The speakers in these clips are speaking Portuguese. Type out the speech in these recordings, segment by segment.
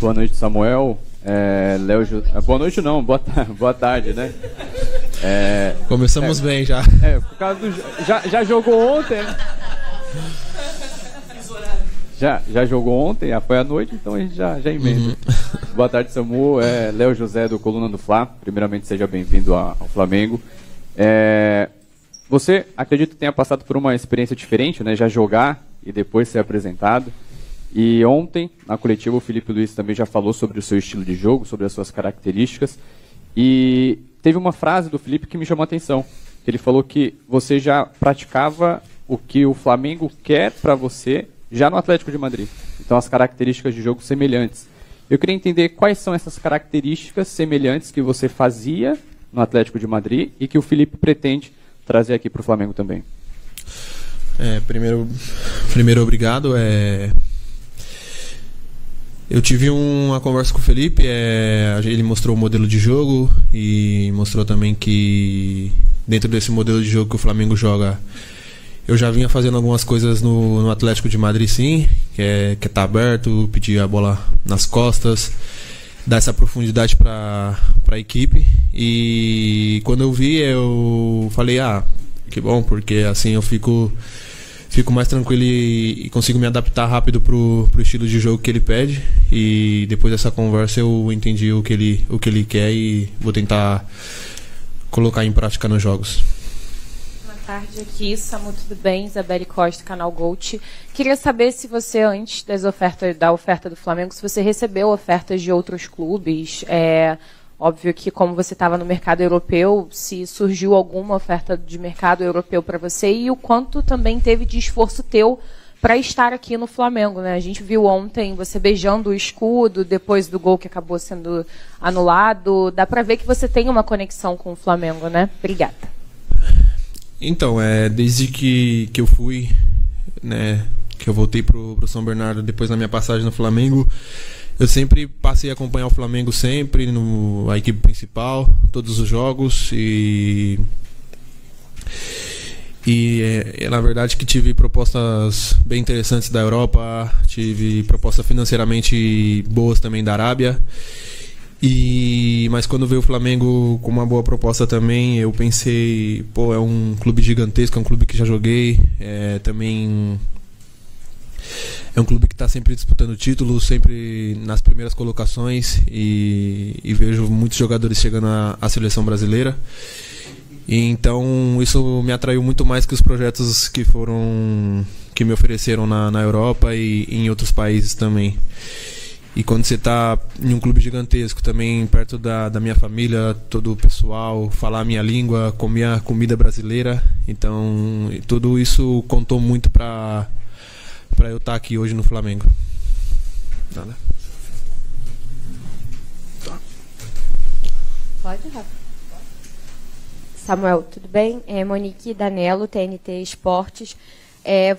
Boa noite, Samuel. Boa noite não, boa tarde, né? Começamos bem já. Por causa já jogou ontem, né? Já jogou ontem, foi à noite, então a gente já emenda. Boa tarde, Samu. Léo José, do Coluna do Fla. Primeiramente, seja bem-vindo ao Flamengo. Você, acredito que tenha passado por uma experiência diferente, né? Já jogar e depois ser apresentado. E ontem, na coletiva, o Felipe Luiz também já falou sobre o seu estilo de jogo, sobre as suas características. E teve uma frase do Felipe que me chamou a atenção. Ele falou que você já praticava o que o Flamengo quer para você já no Atlético de Madrid. Então, as características de jogo semelhantes. Eu queria entender quais são essas características semelhantes que você fazia no Atlético de Madrid e que o Felipe pretende trazer aqui para o Flamengo também. Primeiro obrigado. Eu tive uma conversa com o Felipe, ele mostrou o modelo de jogo e mostrou também que dentro desse modelo de jogo que o Flamengo joga, eu já vinha fazendo algumas coisas no Atlético de Madrid, sim, que é estar aberto, pedir a bola nas costas, dar essa profundidade para a equipe. E quando eu vi, eu falei, que bom, porque assim eu fico mais tranquilo e consigo me adaptar rápido pro estilo de jogo que ele pede. E depois dessa conversa eu entendi o que ele quer e vou tentar colocar em prática nos jogos. Boa tarde aqui, Samu, tudo bem? Isabelle Costa, canal Gold. Queria saber se você, antes da oferta do Flamengo, se você recebeu ofertas de outros clubes. Óbvio que, como você estava no mercado europeu, se surgiu alguma oferta de mercado europeu para você e o quanto também teve de esforço teu para estar aqui no Flamengo, né? A gente viu ontem você beijando o escudo depois do gol que acabou sendo anulado. Dá para ver que você tem uma conexão com o Flamengo, né? Obrigada. Então, desde que eu fui, né, que eu voltei pro São Bernardo depois da minha passagem no Flamengo, eu sempre passei a acompanhar o Flamengo sempre, a equipe principal, todos os jogos e na verdade que tive propostas bem interessantes da Europa, tive propostas financeiramente boas também da Arábia. Mas quando veio o Flamengo com uma boa proposta também, eu pensei, é um clube gigantesco, é um clube que já joguei, também é um clube que está sempre disputando títulos, sempre nas primeiras colocações e vejo muitos jogadores chegando à seleção brasileira. E então isso me atraiu muito mais que os projetos que me ofereceram na Europa e em outros países também. E quando você está em um clube gigantesco, também perto da minha família, todo o pessoal, falar a minha língua, comer a comida brasileira, então tudo isso contou muito para eu estar aqui hoje no Flamengo. Nada. Pode, Rafa. Samuel, tudo bem? Monique Danello, TNT Esportes.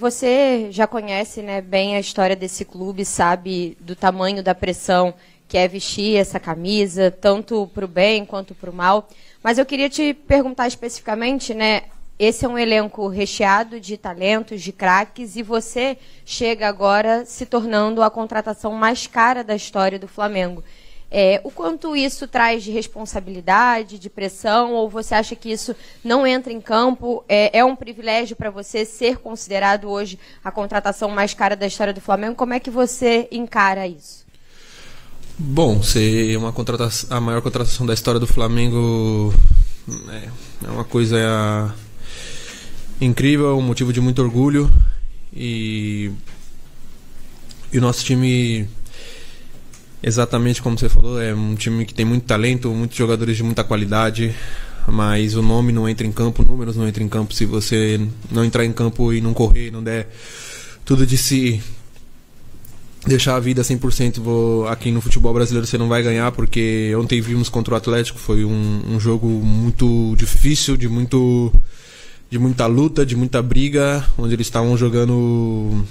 Você já conhece, né, bem a história desse clube, sabe do tamanho da pressão que é vestir essa camisa, tanto para o bem quanto para o mal. Mas eu queria te perguntar especificamente, né, esse é um elenco recheado de talentos, de craques, e você chega agora se tornando a contratação mais cara da história do Flamengo. O quanto isso traz de responsabilidade, de pressão, ou você acha que isso não entra em campo? É um privilégio para você ser considerado hoje a contratação mais cara da história do Flamengo? Como é que você encara isso? Bom, ser a maior contratação da história do Flamengo é uma coisa incrível, um motivo de muito orgulho. E o nosso time, exatamente como você falou, é um time que tem muito talento, muitos jogadores de muita qualidade, mas o nome não entra em campo, números não entram em campo se você não entrar em campo e não correr, não der tudo de si, deixar a vida 100%. Aqui no futebol brasileiro você não vai ganhar, porque ontem vimos contra o Atlético, foi um jogo muito difícil, de muita luta, de muita briga, onde eles estavam jogando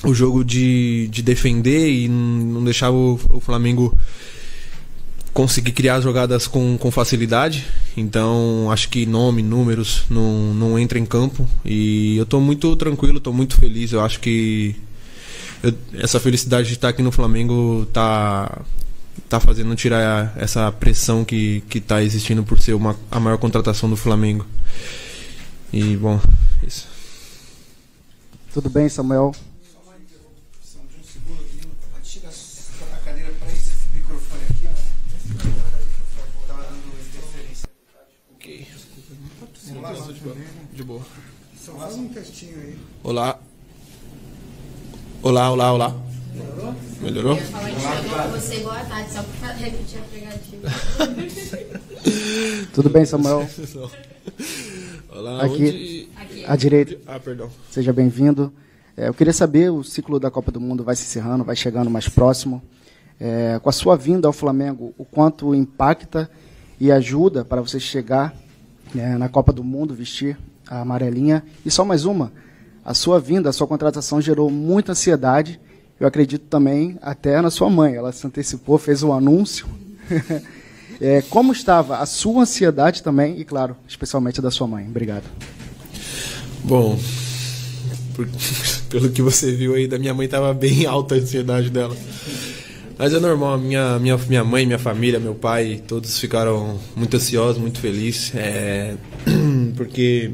o jogo de defender e não deixava o Flamengo conseguir criar jogadas com facilidade. Então acho que números não entra em campo, e eu estou muito tranquilo, estou muito feliz. Eu acho que essa felicidade de estar aqui no Flamengo tá fazendo tirar essa pressão que tá existindo por ser a maior contratação do Flamengo. E, bom, isso. Tudo bem, Samuel? Só uma interrupção de um segundo. Pode chegar a cadeira para esse microfone aqui. Estava dando interferência. Ok. Vamos lá, de boa. Só faz um testinho aí. Olá. Olá. Melhorou? Eu ia falar que você boa tarde, só para repetir a pegadinha. Tudo bem, Samuel? Olá, aqui, à direita. Perdão. Seja bem-vindo. Eu queria saber, o ciclo da Copa do Mundo vai se encerrando, vai chegando mais próximo. Com a sua vinda ao Flamengo, o quanto impacta e ajuda para você chegar na Copa do Mundo, vestir a amarelinha. E só mais uma, a sua vinda, a sua contratação gerou muita ansiedade. Eu acredito também até na sua mãe. Ela se antecipou, fez um anúncio. Como estava a sua ansiedade também e, claro, especialmente a da sua mãe? Obrigado. Bom, pelo que você viu aí, da minha mãe estava bem alta a ansiedade dela. Mas é normal, minha mãe, minha família, meu pai, todos ficaram muito ansiosos, muito felizes. Porque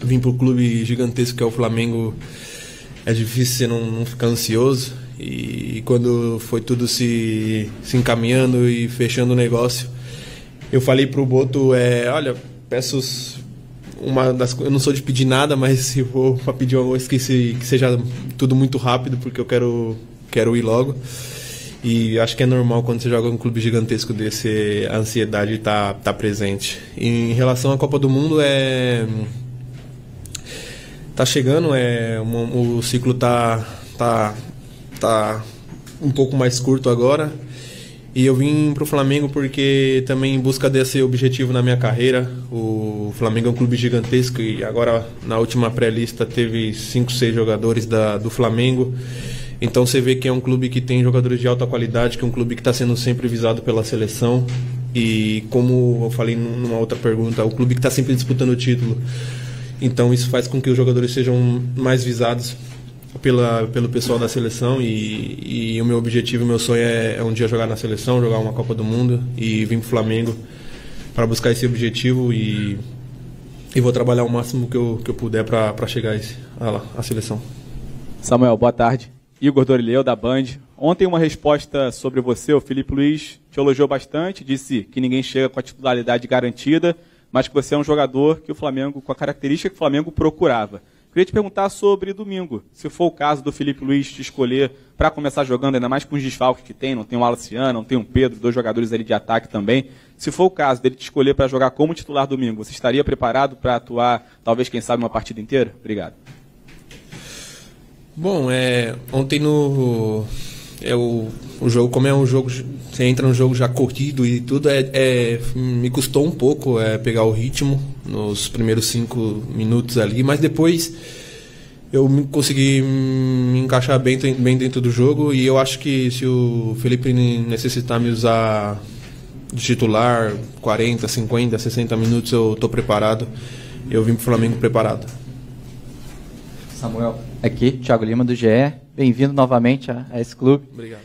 vim para o clube gigantesco que é o Flamengo, é difícil você não ficar ansioso. E quando foi tudo se encaminhando e fechando o negócio, eu falei pro Boto, olha, peço eu não sou de pedir nada, mas se for para pedir uma coisa que seja tudo muito rápido, porque eu quero ir logo. E acho que é normal quando você joga um clube gigantesco desse, a ansiedade tá presente. E em relação à Copa do Mundo, tá chegando, o ciclo tá um pouco mais curto agora, e eu vim pro Flamengo porque também em busca desse objetivo na minha carreira. O Flamengo é um clube gigantesco e agora na última pré-lista teve 5, 6 jogadores do Flamengo, então você vê que é um clube que tem jogadores de alta qualidade, que é um clube que está sendo sempre visado pela seleção, e como eu falei numa outra pergunta, é um clube que está sempre disputando o título, então isso faz com que os jogadores sejam mais visados pelo pessoal da seleção, e o meu objetivo, o meu sonho é um dia jogar na seleção, jogar uma Copa do Mundo e vir pro Flamengo para buscar esse objetivo, e vou trabalhar o máximo que eu puder para chegar à seleção. Samuel, boa tarde. Igor Dorileu, da Band. Ontem uma resposta sobre você, o Filipe Luís te elogiou bastante, disse que ninguém chega com a titularidade garantida, mas que você é um jogador que o Flamengo, com a característica que o Flamengo procurava. Queria te perguntar sobre domingo, se for o caso do Filipe Luís te escolher para começar jogando, ainda mais com os desfalques que tem, não tem o Alciano, não tem o Pedro, 2 jogadores ali de ataque também. Se for o caso dele te escolher para jogar como titular domingo, você estaria preparado para atuar, talvez, quem sabe, uma partida inteira? Obrigado. Bom, ontem o jogo, como é um jogo, você entra no jogo já corrido e tudo, me custou um pouco pegar o ritmo nos primeiros 5 minutos ali, mas depois eu consegui me encaixar bem dentro do jogo, e eu acho que se o Felipe necessitar me usar de titular 40, 50, 60 minutos, eu estou preparado. Eu vim para o Flamengo preparado. Samuel, aqui, Thiago Lima, do GE. Bem-vindo novamente a esse clube. Obrigado.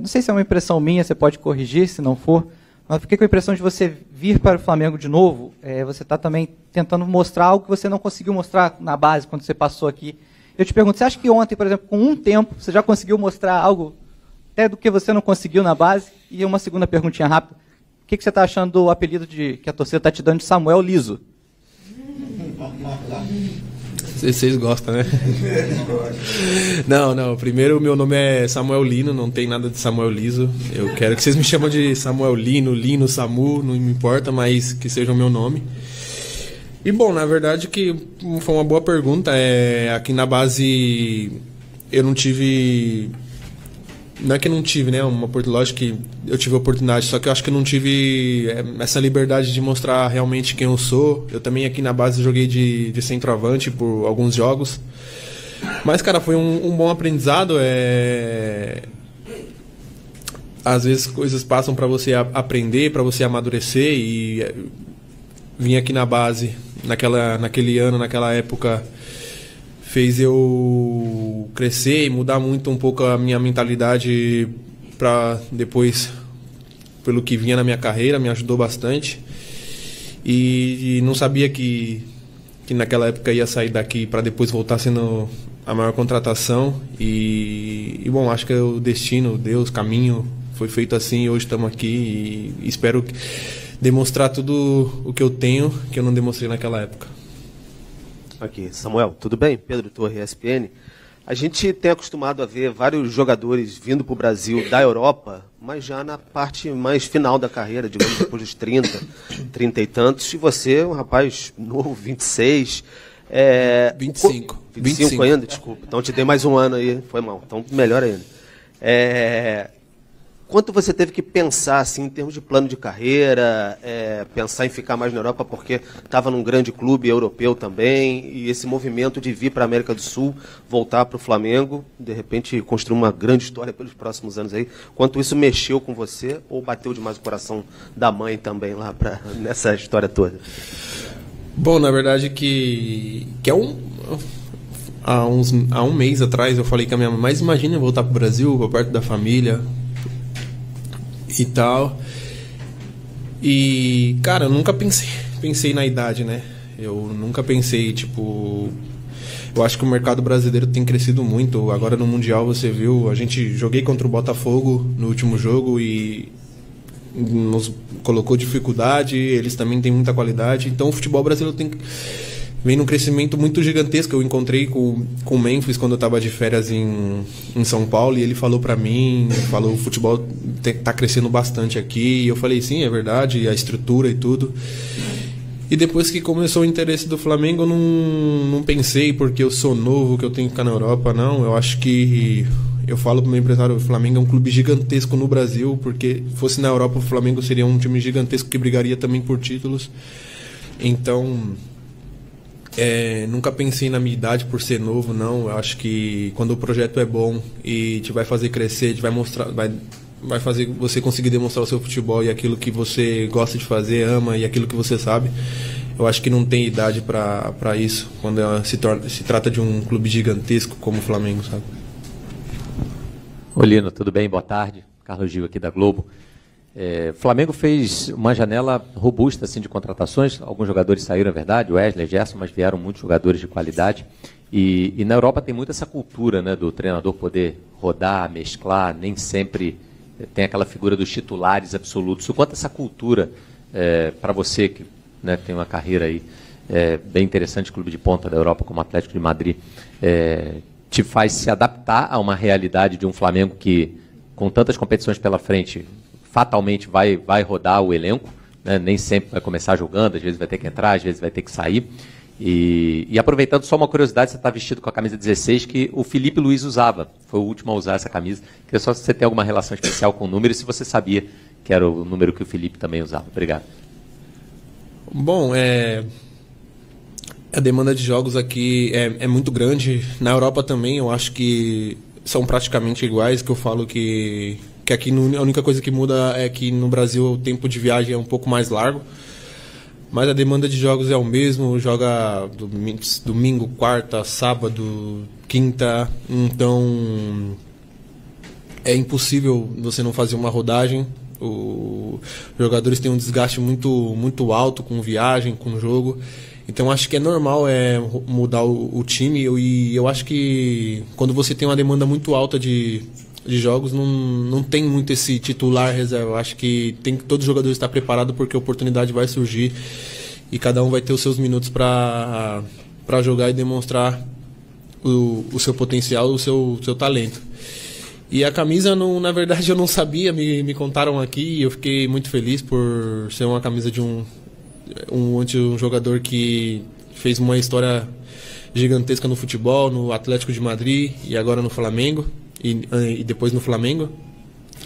Não sei se é uma impressão minha, você pode corrigir, se não for, mas fiquei com a impressão de você vir para o Flamengo de novo, você está também tentando mostrar algo que você não conseguiu mostrar na base quando você passou aqui. Eu te pergunto, você acha que ontem, por exemplo, com um tempo, você já conseguiu mostrar algo até do que você não conseguiu na base? E uma segunda perguntinha rápida, o que você está achando do apelido que a torcida está te dando de Samuel Liso? Vocês gostam, né? Não. Primeiro, o meu nome é Samuel Lino, não tem nada de Samuel Liso. Eu quero que vocês me chamem de Samuel Lino, Samu, não me importa, mas que seja o meu nome. E, bom, na verdade que foi uma boa pergunta. Aqui na base eu não tive... Não é que não tive, né? Lógico que eu tive a oportunidade, só que eu acho que eu não tive essa liberdade de mostrar realmente quem eu sou. Eu também aqui na base joguei de centroavante por alguns jogos. Mas, cara, foi um bom aprendizado. Às vezes coisas passam para você aprender, para você amadurecer, e vim aqui na base naquele ano, naquela época, fez eu eu crescer e mudar muito um pouco a minha mentalidade para depois, pelo que vinha na minha carreira, me ajudou bastante. E não sabia que naquela época ia sair daqui para depois voltar sendo a maior contratação. E bom, acho que o destino, Deus, caminho, foi feito assim e hoje estamos aqui e espero demonstrar tudo o que eu tenho, que eu não demonstrei naquela época. Aqui, Samuel, tudo bem? Pedro Torre, ESPN. A gente tem acostumado a ver vários jogadores vindo para o Brasil da Europa, mas já na parte mais final da carreira, digamos, depois dos 30 e tantos. E você, um rapaz novo, 26... 25 ainda, desculpa. Então te dei mais um ano aí, foi mal. Então melhor ainda. Quanto você teve que pensar assim, em termos de plano de carreira, pensar em ficar mais na Europa porque estava num grande clube europeu também, e esse movimento de vir para a América do Sul, voltar para o Flamengo, de repente construir uma grande história pelos próximos anos aí. Quanto isso mexeu com você ou bateu demais o coração da mãe também lá nessa história toda? Bom, na verdade que há um mês atrás eu falei com a minha mãe, mas imagina eu voltar para o Brasil, para perto da família e tal. E, cara, eu nunca pensei na idade, né? Eu nunca pensei, tipo... Eu acho que o mercado brasileiro tem crescido muito. Agora no Mundial você viu, joguei contra o Botafogo no último jogo e nos colocou dificuldade, eles também têm muita qualidade. Então o futebol brasileiro vem num crescimento muito gigantesco. Eu encontrei com o Memphis quando eu estava de férias em São Paulo e ele falou para mim, o futebol tá crescendo bastante aqui. E eu falei, sim, é verdade, a estrutura e tudo. E depois que começou o interesse do Flamengo, eu não pensei porque eu sou novo, que eu tenho que ficar na Europa, não. Eu acho que... Eu falo pro meu empresário, o Flamengo é um clube gigantesco no Brasil, porque fosse na Europa o Flamengo seria um time gigantesco que brigaria também por títulos. Então... nunca pensei na minha idade por ser novo, não. Eu acho que quando o projeto é bom e te vai fazer crescer, te vai mostrar, vai fazer você conseguir demonstrar o seu futebol e aquilo que você gosta de fazer, ama e aquilo que você sabe. Eu acho que não tem idade para isso quando se trata de um clube gigantesco como o Flamengo, sabe? Olino, tudo bem? Boa tarde. Carlos Gil aqui da Globo. O Flamengo fez uma janela robusta assim, de contratações. Alguns jogadores saíram, é verdade, Wesley, Gerson, mas vieram muitos jogadores de qualidade. E na Europa tem muito essa cultura, né, do treinador poder rodar, mesclar, nem sempre tem aquela figura dos titulares absolutos. O quanto essa cultura, para você que, né, tem uma carreira aí bem interessante, clube de ponta da Europa como Atlético de Madrid, te faz se adaptar a uma realidade de um Flamengo que, com tantas competições pela frente, fatalmente vai rodar o elenco, né? Nem sempre vai começar jogando, às vezes vai ter que entrar, às vezes vai ter que sair. E aproveitando só uma curiosidade, você está vestido com a camisa 16 que o Felipe Luiz usava, foi o último a usar essa camisa. Queria só se você tem alguma relação especial com o número e se você sabia que era o número que o Felipe também usava. Obrigado. Bom, a demanda de jogos aqui é muito grande. Na Europa também, eu acho que são praticamente iguais, que eu falo que aqui a única coisa que muda é que no Brasil o tempo de viagem é um pouco mais largo, mas a demanda de jogos é o mesmo, joga domingo, quarta, sábado, quinta, então é impossível você não fazer uma rodagem. Os jogadores têm um desgaste muito alto com viagem, com jogo, então acho que é normal mudar o time, e eu acho que quando você tem uma demanda muito alta de jogos, não tem muito esse titular reserva. Eu acho que tem que todos os jogadores estar preparados porque a oportunidade vai surgir e cada um vai ter os seus minutos para jogar e demonstrar o seu potencial, o seu talento. E a camisa, na verdade, eu não sabia, me contaram aqui e eu fiquei muito feliz por ser uma camisa de um jogador que fez uma história gigantesca no futebol, no Atlético de Madrid e agora no Flamengo. E depois no Flamengo.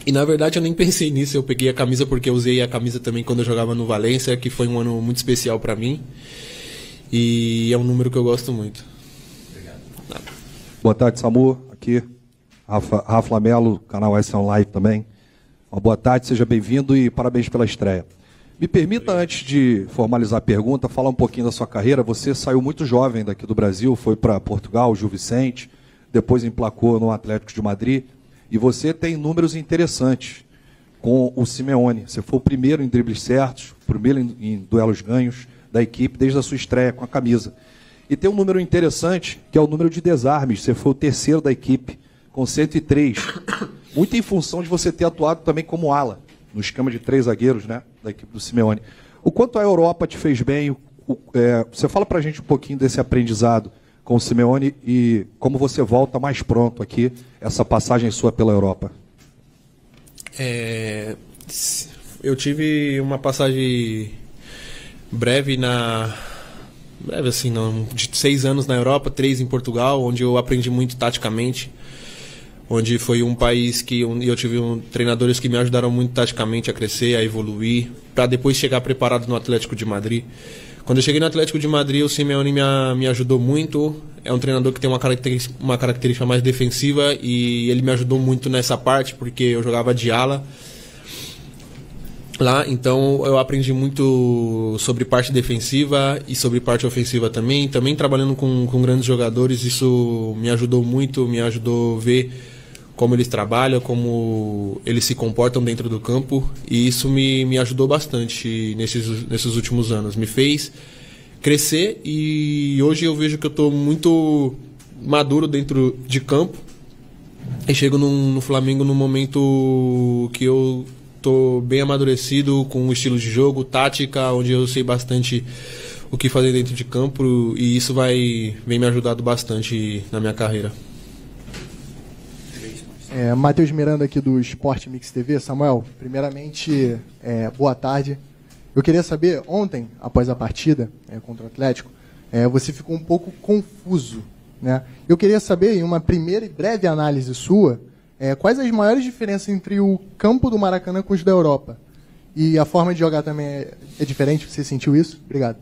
E na verdade eu nem pensei nisso, eu peguei a camisa porque eu usei a camisa também quando eu jogava no Valência, que foi um ano muito especial para mim, e é um número que eu gosto muito. Obrigado. Boa tarde, Samu, aqui Rafa Melo, canal S1 Live também. Uma boa tarde, seja bem-vindo e parabéns pela estreia. Me permita, antes de formalizar a pergunta, falar um pouquinho da sua carreira. Você saiu muito jovem daqui do Brasil, foi para Portugal, Gil Vicente, depois emplacou no Atlético de Madrid. E você tem números interessantes com o Simeone. Você foi o primeiro em dribles certos, o primeiro em duelos ganhos da equipe desde a sua estreia com a camisa. E tem um número interessante, que é o número de desarmes. Você foi o terceiro da equipe, com 103. Muito em função de você ter atuado também como ala, no esquema de 3 zagueiros, né, da equipe do Simeone. O quanto a Europa te fez bem? Você fala pra gente um pouquinho desse aprendizado com o Simeone e como você volta mais pronto aqui, essa passagem sua pela Europa. Eu tive uma passagem breve assim, de 6 anos na Europa, 3 em Portugal, onde eu aprendi muito taticamente, onde foi um país que eu tive treinadores que me ajudaram muito taticamente a crescer, a evoluir, para depois chegar preparado no Atlético de Madrid. Quando eu cheguei no Atlético de Madrid, o Simeone me ajudou muito. É um treinador que tem uma característica mais defensiva e ele me ajudou muito nessa parte, porque eu jogava de ala lá, então eu aprendi muito sobre parte defensiva e sobre parte ofensiva também. Também trabalhando com grandes jogadores, isso me ajudou muito, me ajudou a ver como eles trabalham, como eles se comportam dentro do campo, e isso me ajudou bastante nesses últimos anos. Me fez crescer e hoje eu vejo que eu estou muito maduro dentro de campo e chego no Flamengo num momento que eu estou bem amadurecido com o estilo de jogo, tática, onde eu sei bastante o que fazer dentro de campo, e isso vem me ajudando bastante na minha carreira. Matheus Miranda aqui do Sport Mix TV. Samuel, primeiramente, boa tarde. Eu queria saber, ontem, após a partida contra o Atlético, você ficou um pouco confuso, né? Eu queria saber, em uma primeira e breve análise sua, quais as maiores diferenças entre o campo do Maracanã com os da Europa? E a forma de jogar também é diferente? Você sentiu isso? Obrigado.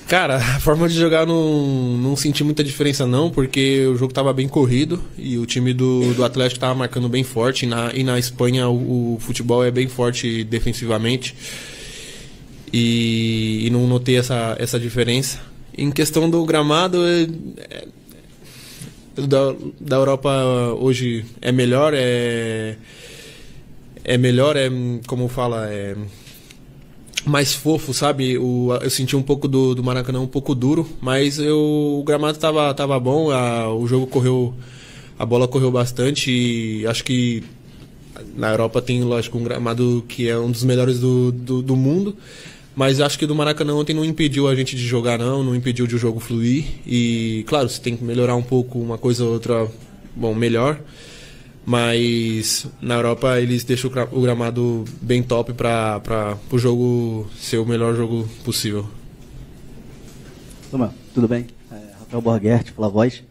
Cara, a forma de jogar não senti muita diferença não, porque o jogo estava bem corrido e o time do Atlético estava marcando bem forte, e na Espanha o futebol é bem forte defensivamente, e não notei essa diferença. Em questão do gramado, da Europa hoje é melhor, como fala, mais fofo, sabe? Eu senti um pouco do Maracanã um pouco duro, mas o gramado tava bom, o jogo correu, a bola correu bastante, e acho que na Europa tem, lógico, um gramado que é um dos melhores do mundo, mas acho que do Maracanã ontem não impediu a gente de jogar, não impediu de o jogo fluir, e claro, você tem que melhorar um pouco uma coisa ou outra, melhor. Mas na Europa eles deixam o gramado bem top para o jogo ser o melhor jogo possível. Tudo bem? Rafael Borghetti, pela voz.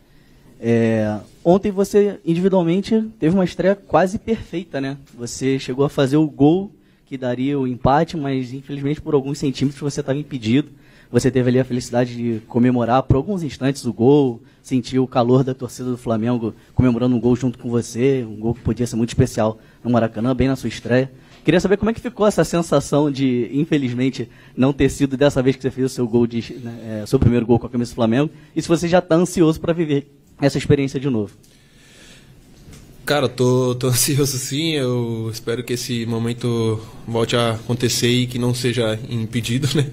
Ontem você individualmente teve uma estreia quase perfeita, né? Você chegou a fazer o gol que daria o empate, mas infelizmente por alguns centímetros você estava impedido. Você teve ali a felicidade de comemorar por alguns instantes o gol, sentir o calor da torcida do Flamengo comemorando um gol junto com você, um gol que podia ser muito especial no Maracanã, bem na sua estreia. Queria saber como é que ficou essa sensação de, infelizmente, não ter sido dessa vez que você fez o seu gol, seu primeiro gol com a camisa do Flamengo, e se você já está ansioso para viver essa experiência de novo. Cara, tô ansioso sim, eu espero que esse momento volte a acontecer e que não seja impedido, né?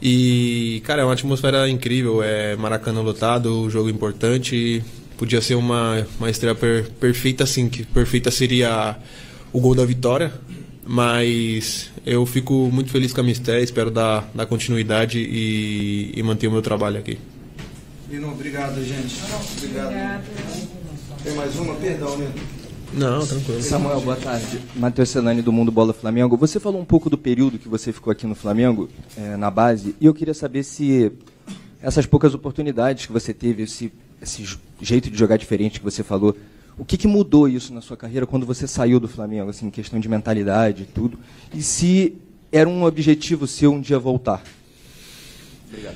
E, cara, é uma atmosfera incrível, Maracanã lotado, jogo importante, podia ser uma estreia perfeita, sim, que perfeita seria o gol da vitória, mas eu fico muito feliz com a minha estreia, espero dar continuidade e manter o meu trabalho aqui. Lino, obrigado, gente. Obrigado. Tem mais uma? Perdão, né? Não, tranquilo. Samuel, boa tarde. Matheus Celani, do Mundo Bola Flamengo. Você falou um pouco do período que você ficou aqui no Flamengo, na base, e eu queria saber se essas poucas oportunidades que você teve, esse jeito de jogar diferente que você falou, o que mudou isso na sua carreira quando você saiu do Flamengo, assim, em questão de mentalidade e tudo, e se era um objetivo seu um dia voltar? Obrigado.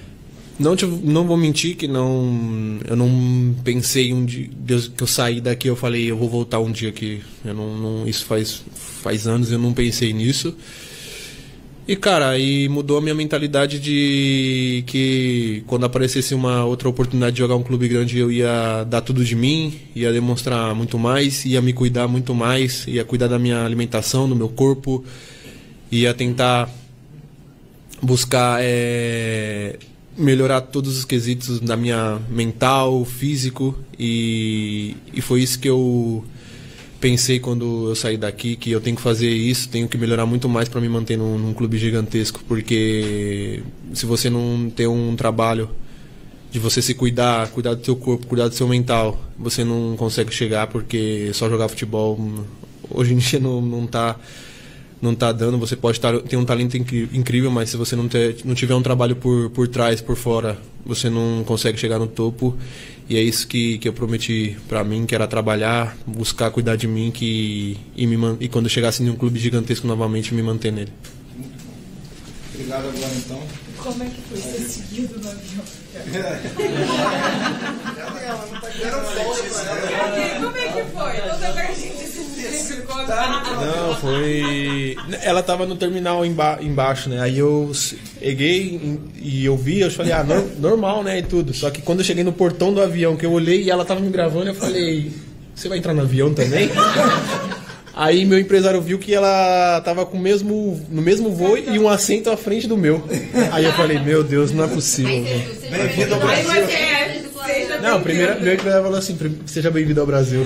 Não vou mentir que eu não pensei um dia que eu saí daqui, eu falei eu vou voltar um dia aqui. Isso faz anos, eu não pensei nisso. E, cara, mudou a minha mentalidade de que quando aparecesse uma outra oportunidade de jogar um clube grande, eu ia dar tudo de mim, ia demonstrar muito mais, ia me cuidar muito mais, ia cuidar da minha alimentação, do meu corpo, ia tentar buscar melhorar todos os quesitos da minha mental, físico, e foi isso que eu pensei quando eu saí daqui, que eu tenho que fazer isso, tenho que melhorar muito mais para me manter num clube gigantesco, porque se você não tem um trabalho de você se cuidar do seu corpo, cuidar do seu mental, você não consegue chegar, porque só jogar futebol hoje em dia não tá dando. Você pode ter um talento incrível, mas se você não tiver um trabalho por trás, por fora, você não consegue chegar no topo. E é isso que eu prometi pra mim, que era trabalhar, buscar cuidar de mim, e quando eu chegasse em um clube gigantesco novamente, me manter nele. Obrigado agora, então. Como é que foi ser seguido no avião? Como é que foi? Toda vez a gente se Não, foi... Ela tava no terminal embaixo, né? Aí eu peguei e eu vi, eu falei, normal, né? E tudo. Só que quando eu cheguei no portão do avião, que eu olhei e ela tava me gravando, eu falei, você vai entrar no avião também? Aí meu empresário viu que ela tava no mesmo voo e um assento à frente do meu. Aí eu falei, meu Deus, não é possível. Bem-vindo ao Brasil. Não, primeiro meu empresário falou assim, seja bem-vindo ao Brasil.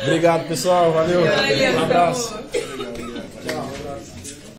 Obrigado, pessoal. Valeu. Um abraço.